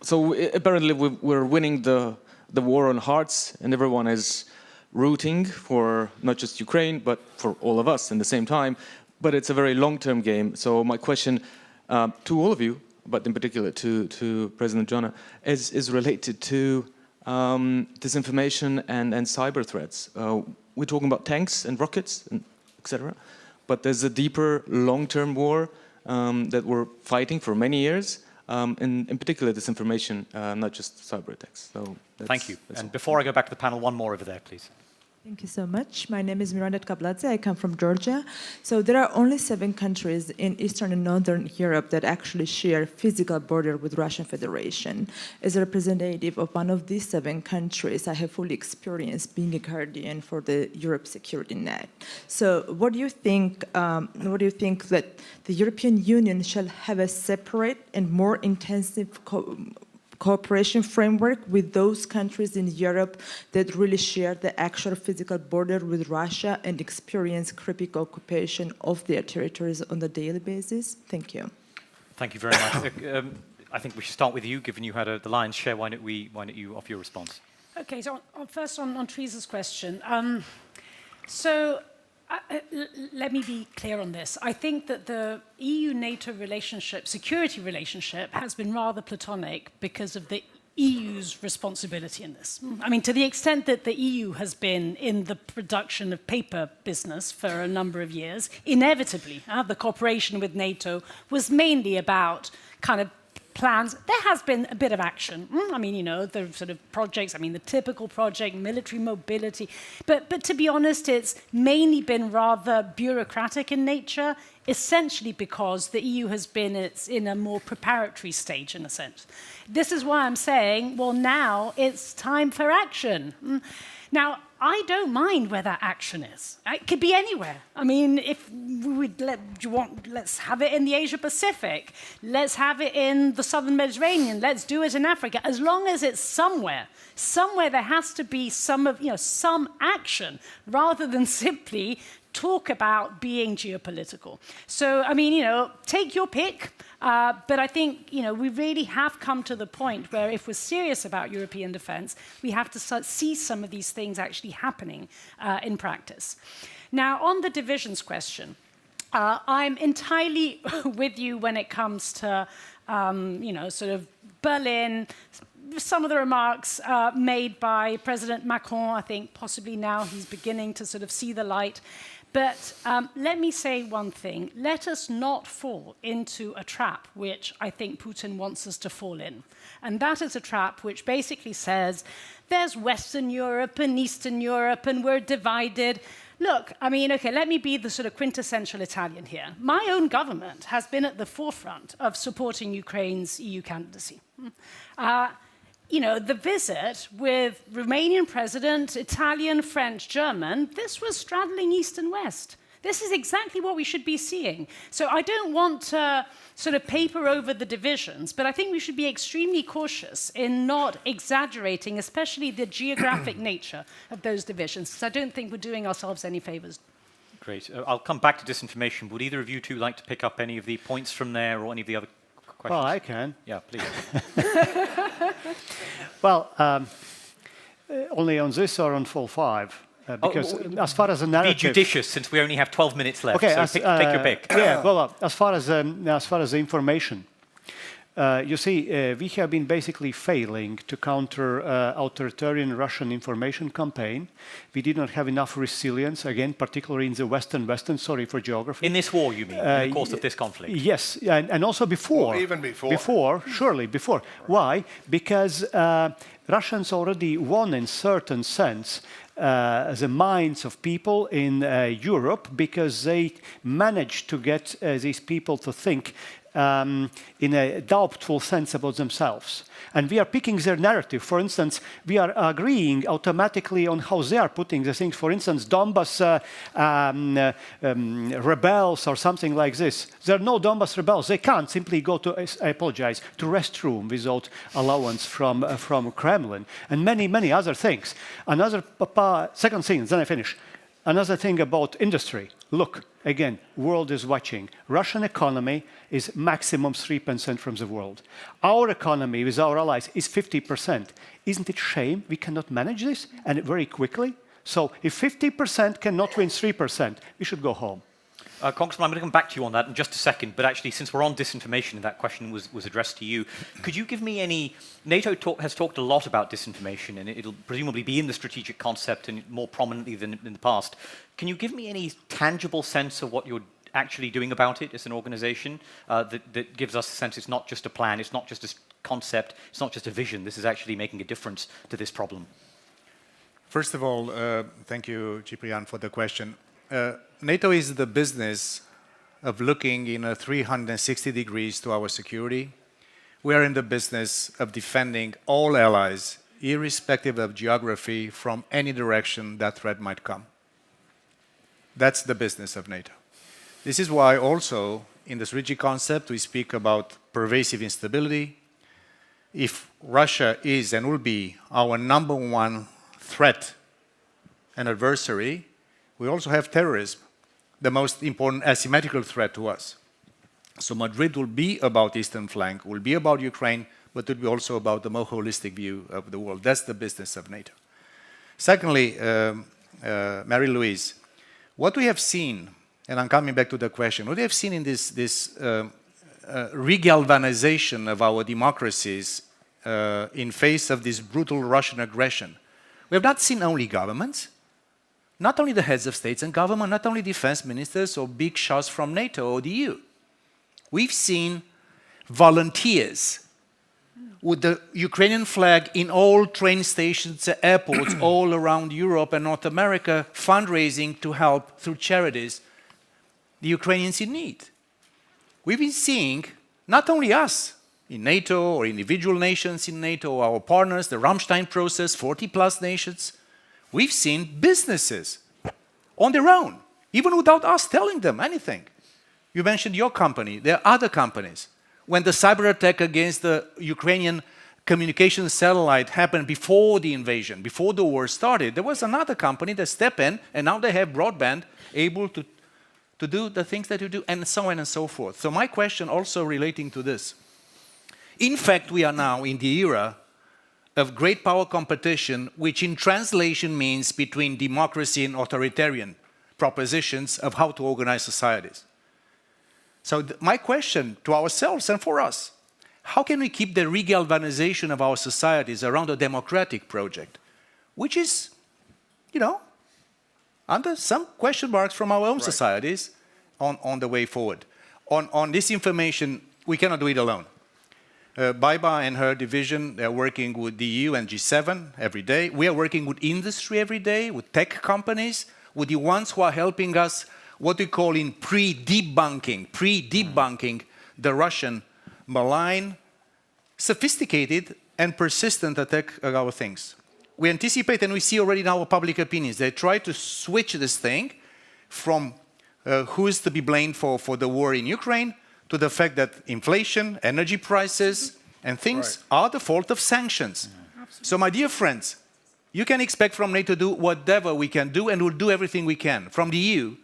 So apparently we're winning the war on hearts, and everyone is rooting for not just Ukraine, but for all of us in the same time. But it's a very long-term game. So my question to all of you, but in particular to President Jonna, is related to disinformation and cyber threats. We're talking about tanks and rockets, and etc. But there's a deeper long-term war that we're fighting for many years, in particular disinformation, not just cyber attacks. So thank you. And before I go back to the panel, one more over there, please. Thank you so much. My name is Miranda Tkabladze. I come from Georgia. So there are only 7 countries in Eastern and Northern Europe that actually share physical border with Russian Federation. As a representative of one of these 7 countries, I have full experience being a guardian for the Europe security net. So what do you think that the European Union shall have a separate and more intensive cooperation framework with those countries in Europe that really share the actual physical border with Russia and experience critical occupation of their territories on a daily basis? Thank you. Thank you very much. I think we should start with you, given you had the lion's share. Why don't you offer your response? Okay, so first on Teresa's question. Let me be clear on this. I think that the EU-NATO relationship, security relationship, has been rather platonic because of the EU's responsibility in this. I mean, to the extent that the EU has been in the production of paper business for a number of years, inevitably, the cooperation with NATO was mainly about kind of plans. There has been a bit of action. I mean, you know, the sort of projects, I mean, the typical project, military mobility. But to be honest, it's mainly been rather bureaucratic in nature, essentially because the EU has been in a more preparatory stage, in a sense. This is why I'm saying, well, now it's time for action. Now, I don't mind where that action is. It could be anywhere. I mean, if we would let's have it in the Asia Pacific. Let's have it in the Southern Mediterranean. Let's do it in Africa. As long as it's somewhere there has to be some action rather than simply talk about being geopolitical. So, I mean, take your pick. But I think, we really have come to the point where if we're serious about European defense, we have to see some of these things actually happening in practice. Now, on the divisions question, I'm entirely with you when it comes to, sort of Berlin. Some of the remarks made by President Macron, I think possibly now he's beginning to sort of see the light. But let me say one thing. Let us not fall into a trap which I think Putin wants us to fall in. And that is a trap which basically says there's Western Europe and Eastern Europe and we're divided. Look, I mean, okay, let me be the sort of quintessential Italian here. My own government has been at the forefront of supporting Ukraine's EU candidacy. The visit with Romanian president, Italian, French, German, this was straddling East and West. This is exactly what we should be seeing. So I don't want to sort of paper over the divisions, but I think we should be extremely cautious in not exaggerating, especially the geographic nature of those divisions, because I don't think we're doing ourselves any favors. Great. I'll come back to disinformation. Would either of you two like to pick up any of the points from there or any of the other questions? Well, I can. Yeah, please. Well, only on this or on full 5? Because as far as the narrative... Be judicious, since we only have 12 minutes left, okay, so take your pick. Yeah, well, as far as the information, you see, we have been basically failing to counter authoritarian Russian information campaign. We did not have enough resilience, again, particularly in the Western, sorry for geography. In this war, you mean, in the course of this conflict? Yes, and also before. Well, even before. Surely before. Why? Because Russians already won, in certain sense, the minds of people in Europe, because they managed to get these people to think in a doubtful sense about themselves. And we are picking their narrative. For instance, we are agreeing automatically on how they are putting the things. For instance, Donbas rebels or something like this. There are no Donbas rebels. They can't simply go to, I apologize, to restroom without allowance from Kremlin. And many, many other things. Another second thing, then I finish. Another thing about industry. Look, again, world is watching. Russian economy is maximum 3% from the world. Our economy with our allies is 50%. Isn't it a shame we cannot manage this and very quickly? So if 50% cannot win 3%, we should go home. Congressman, I'm going to come back to you on that in just a second, but actually, since we're on disinformation and that question was addressed to you, could you give me any... NATO has talked a lot about disinformation, and it'll presumably be in the strategic concept and more prominently than in the past. Can you give me any tangible sense of what you're actually doing about it as an organization that gives us a sense it's not just a plan, it's not just a concept, it's not just a vision, this is actually making a difference to this problem? First of all, thank you, Ciprian, for the question. NATO is the business of looking in a 360 degrees to our security. We are in the business of defending all allies, irrespective of geography, from any direction that threat might come. That's the business of NATO. This is why also in the strategic concept we speak about pervasive instability. If Russia is and will be our #1 threat and adversary, we also have terrorism, the most important asymmetrical threat to us. So Madrid will be about Eastern flank, will be about Ukraine, but it will be also about the more holistic view of the world. That's the business of NATO. Secondly, Marie-Louise, what we have seen, and I'm coming back to the question, what we have seen in this regalvanization of our democracies in face of this brutal Russian aggression, we have not seen only governments, not only the heads of states and government, not only defense ministers or big shots from NATO or the EU. We've seen volunteers with the Ukrainian flag in all train stations, airports all around Europe and North America, fundraising to help through charities the Ukrainians in need. We've been seeing, not only us in NATO or individual nations in NATO, our partners, the Rammstein process, 40+ nations, we've seen businesses on their own, even without us telling them anything. You mentioned your company. There are other companies. When the cyber attack against the Ukrainian communication satellite happened before the invasion, before the war started, there was another company that stepped in, and now they have broadband able to do the things that you do, and so on and so forth. So my question also relating to this. In fact, we are now in the era of great power competition, which in translation means between democracy and authoritarian propositions of how to organize societies. So my question to ourselves and for us, how can we keep the regalvanization of our societies around a democratic project, which is, you know, under some question marks from our own societies on the way forward. On this information, we cannot do it alone. Baiba and her division, they're working with the EU and G7 every day. We are working with industry every day, with tech companies, with the ones who are helping us, what we call in pre-debunking the Russian malign, sophisticated and persistent attack of our things. We anticipate, and we see already in our public opinions, they try to switch this thing from who is to be blamed for the war in Ukraine to the fact that inflation, energy prices, and things are the fault of sanctions. So my dear friends, you can expect from NATO to do whatever we can do, and we'll do everything we can. From the EU,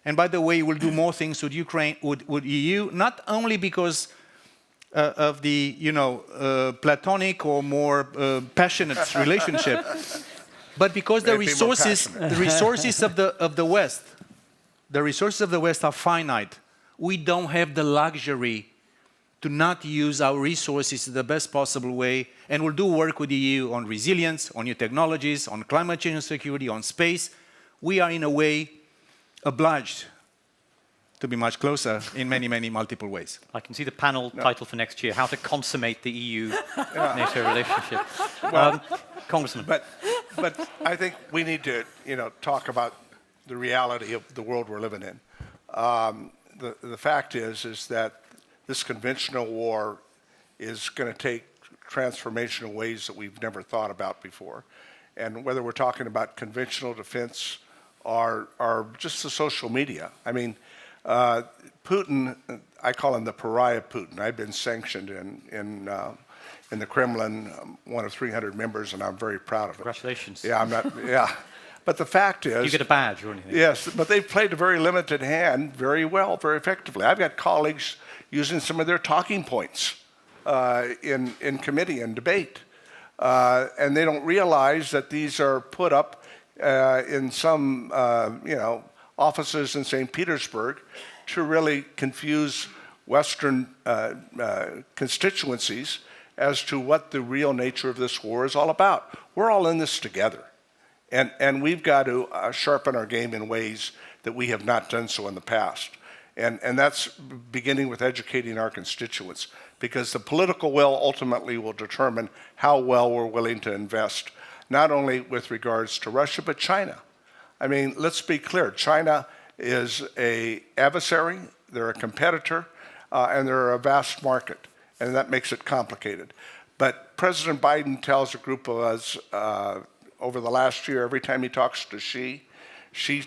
and by the way, we'll do more things with Ukraine, with EU, not only because of the, platonic or more passionate relationship, but because the resources of the West, the resources of the West are finite. We don't have the luxury to not use our resources in the best possible way, and we'll do work with the EU on resilience, on new technologies, on climate change and security, on space. We are in a way obliged to be much closer in many, many multiple ways. I can see the panel title for next year, How to Consummate the EU-NATO relationship. Congressman. But I think we need to, talk about the reality of the world we're living in. The fact is that this conventional war is going to take transformational ways that we've never thought about before. And whether we're talking about conventional defense or just the social media. I mean, Putin, I call him the pariah Putin. I've been sanctioned in the Kremlin, one of 300 members, and I'm very proud of it. Congratulations. Yeah, I'm not, yeah. But the fact is... You get a badge or anything? Yes, but they've played a very limited hand very well, very effectively. I've got colleagues using some of their talking points in committee and debate. And they don't realize that these are put up in some, offices in St. Petersburg to really confuse Western constituencies as to what the real nature of this war is all about. We're all in this together. And we've got to sharpen our game in ways that we have not done so in the past. And that's beginning with educating our constituents, because the political will ultimately will determine how well we're willing to invest, not only with regards to Russia, but China. I mean, let's be clear. China is an adversary, they're a competitor, and they're a vast market, and that makes it complicated. But President Biden tells a group of us over the last year, every time he talks to Xi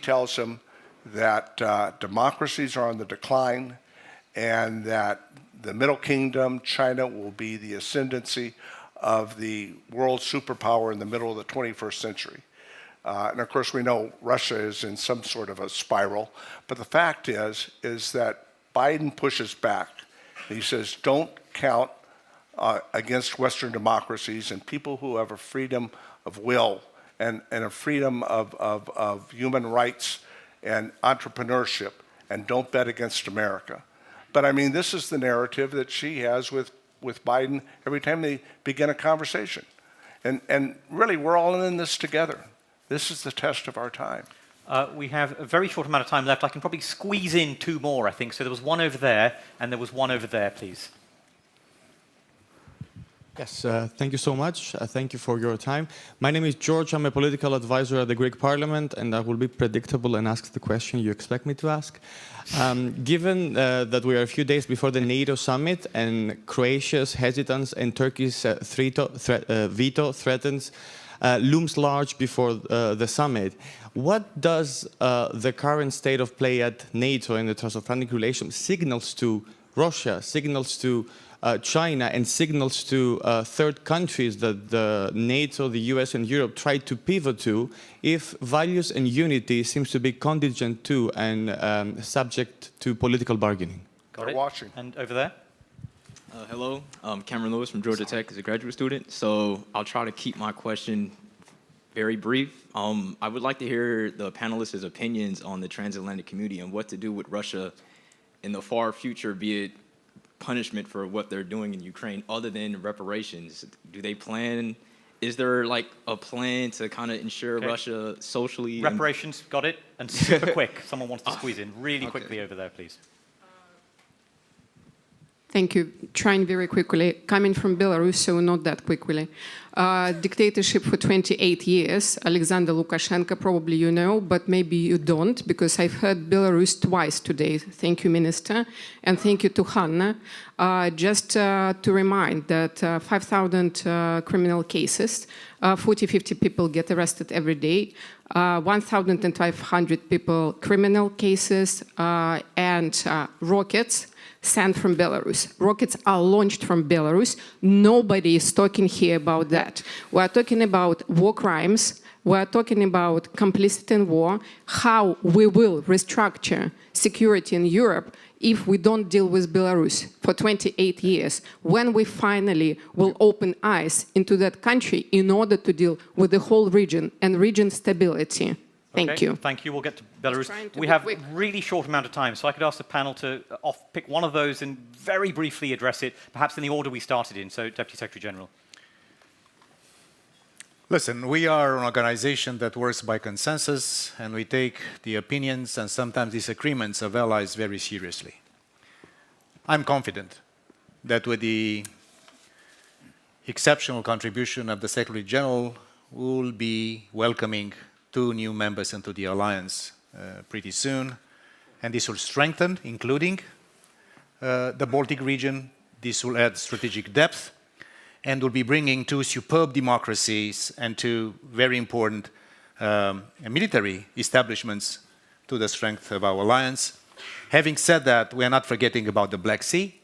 tells him that democracies are on the decline and that the Middle Kingdom, China, will be the ascendancy of the world superpower in the middle of the 21st century. And of course, we know Russia is in some sort of a spiral. But the fact is that Biden pushes back. He says, don't count against Western democracies and people who have a freedom of will and a freedom of human rights and entrepreneurship, and don't bet against America. But I mean, this is the narrative that she has with Biden every time they begin a conversation. And really, we're all in this together. This is the test of our time. We have a very short amount of time left. I can probably squeeze in two more, I think. So there was one over there, and there was one over there, please. Yes, thank you so much. Thank you for your time. My name is George. I'm a political advisor at the Greek Parliament, and I will be predictable and ask the question you expect me to ask. Given that we are a few days before the NATO summit and Croatia's hesitance and Turkey's veto threatens looms large before the summit, what does the current state of play at NATO and the transatlantic relations signals to Russia, signals to China, and signals to third countries that the NATO, the US, and Europe try to pivot to if values and unity seems to be contingent to and subject to political bargaining? Got it. Watching. And over there? Hello, Cameron Lewis from Georgia Tech as a graduate student. So I'll try to keep my question very brief. I would like to hear the panelists' opinions on the transatlantic community and what to do with Russia in the far future, be it punishment for what they're doing in Ukraine other than reparations. Do they plan, is there like a plan to kind of ensure Russia socially? Reparations, got it. And super quick, someone wants to squeeze in really quickly over there, please. Thank you. Trying very quickly. Coming from Belarus, so not that quickly. Dictatorship for 28 years. Alexander Lukashenko, probably you know, but maybe you don't, because I've heard Belarus twice today. Thank you, Minister. And thank you to Hanna. Just to remind that 5,000 criminal cases, 40-50 people get arrested every day, 1,500 people criminal cases, and rockets sent from Belarus. Rockets are launched from Belarus. Nobody is talking here about that. We are talking about war crimes. We are talking about complicity in war, how we will restructure security in Europe if we don't deal with Belarus for 28 years, when we finally will open eyes into that country in order to deal with the whole region and region stability. Thank you. Thank you. We'll get to Belarus. We have a really short amount of time, so I could ask the panel to pick one of those and very briefly address it, perhaps in the order we started in. So, Deputy Secretary General. Listen, we are an organization that works by consensus, and we take the opinions and sometimes disagreements of allies very seriously. I'm confident that with the exceptional contribution of the Secretary General, we will be welcoming 2 new members into the alliance pretty soon, and this will strengthen, including the Baltic region. This will add strategic depth and will be bringing two superb democracies and two very important military establishments to the strength of our alliance. Having said that, we are not forgetting about the Black Sea.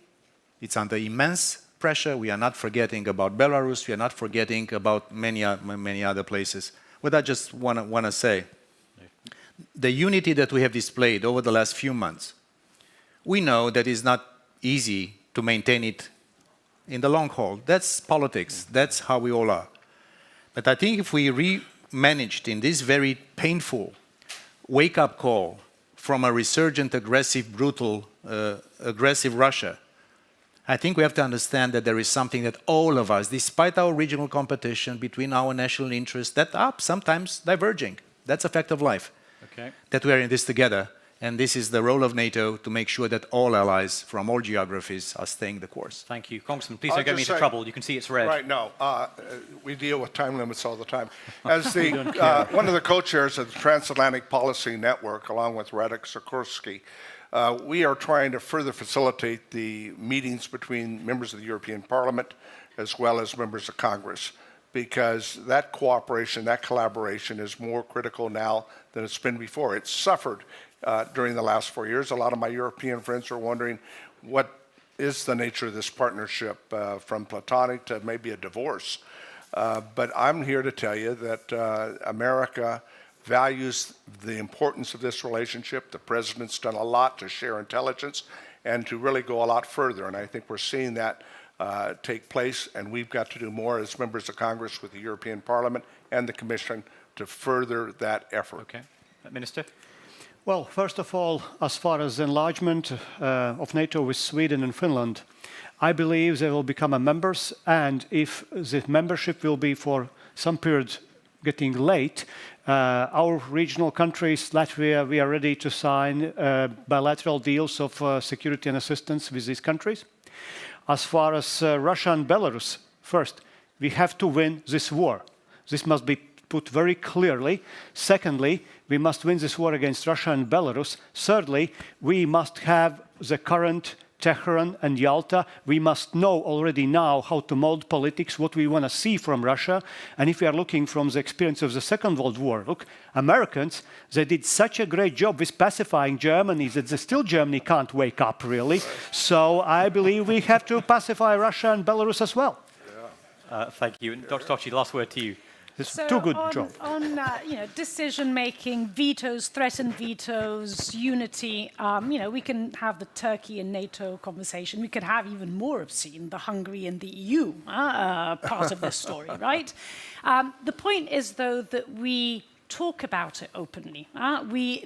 It's under immense pressure. We are not forgetting about Belarus. We are not forgetting about many other places. What I just want to say, the unity that we have displayed over the last few months, we know that it's not easy to maintain it in the long haul. That's politics. That's how we all are. But I think if we managed in this very painful wake-up call from a resurgent, aggressive, brutal, aggressive Russia, I think we have to understand that there is something that all of us, despite our regional competition between our national interests that are sometimes diverging, that's a fact of life, that we are in this together. And this is the role of NATO to make sure that all allies from all geographies are staying the course. Thank you. Congressman, please don't get me into trouble. You can see it's red. Right, no. We deal with time limits all the time. As the one of the co-chairs of the Transatlantic Policy Network, along with Radek Sikorski, we are trying to further facilitate the meetings between members of the European Parliament as well as members of Congress, because that cooperation, that collaboration is more critical now than it's been before. It's suffered during the last 4 years. A lot of my European friends are wondering what is the nature of this partnership, from platonic to maybe a divorce. But I'm here to tell you that America values the importance of this relationship. The president's done a lot to share intelligence and to really go a lot further. And I think we're seeing that take place, and we've got to do more as members of Congress with the European Parliament and the Commission to further that effort. Okay. Minister? Well, first of all, as far as enlargement of NATO with Sweden and Finland, I believe they will become members, and if the membership will be for some period getting late, our regional countries, Latvia, we are ready to sign bilateral deals of security and assistance with these countries. As far as Russia and Belarus, first, we have to win this war. This must be put very clearly. Secondly, we must win this war against Russia and Belarus. Thirdly, we must have the current Tehran and Yalta. We must know already now how to mold politics, what we want to see from Russia. And if we are looking from the experience of the Second World War, look, Americans, they did such a great job with pacifying Germany that still Germany can't wake up, really. So I believe we have to pacify Russia and Belarus as well. Thank you. And Dr. Toci, last word to you. It's too good job. On decision-making, vetoes, threatened vetoes, unity, we can have the Turkey and NATO conversation. We could have even more obscene, the Hungary and the EU part of this story, right? The point is, though, that we talk about it openly.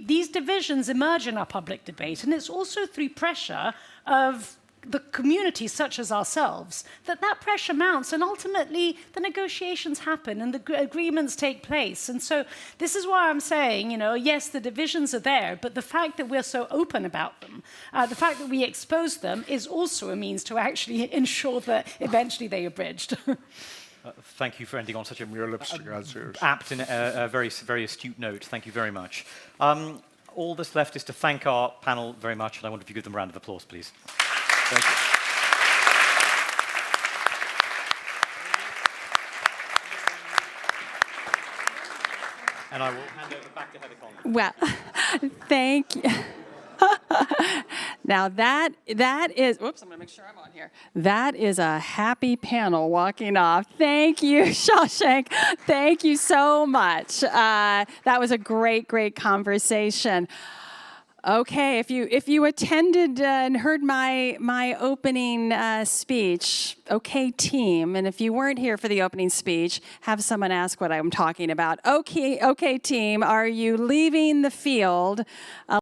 These divisions emerge in our public debate, and it's also through pressure of the communities such as ourselves, that pressure mounts, and ultimately the negotiations happen and the agreements take place. And so this is why I'm saying, yes, the divisions are there, but the fact that we're so open about them, the fact that we expose them is also a means to actually ensure that eventually they are bridged. Thank you for ending on such a apt and a very, very astute note. Thank you very much. All that's left is to thank our panel very much, and I wonder if you give them a round of applause, please. Thank you. And I will hand over back to Heather Conley. Well, thank you. Now that is, whoops, I'm going to make sure I'm on here. That is a happy panel walking off. Thank you, Shashank. Thank you so much. That was a great, great conversation. Okay, if you attended and heard my opening speech, okay, team, and if you weren't here for the opening speech, have someone ask what I'm talking about. Okay, team, are you leaving the field?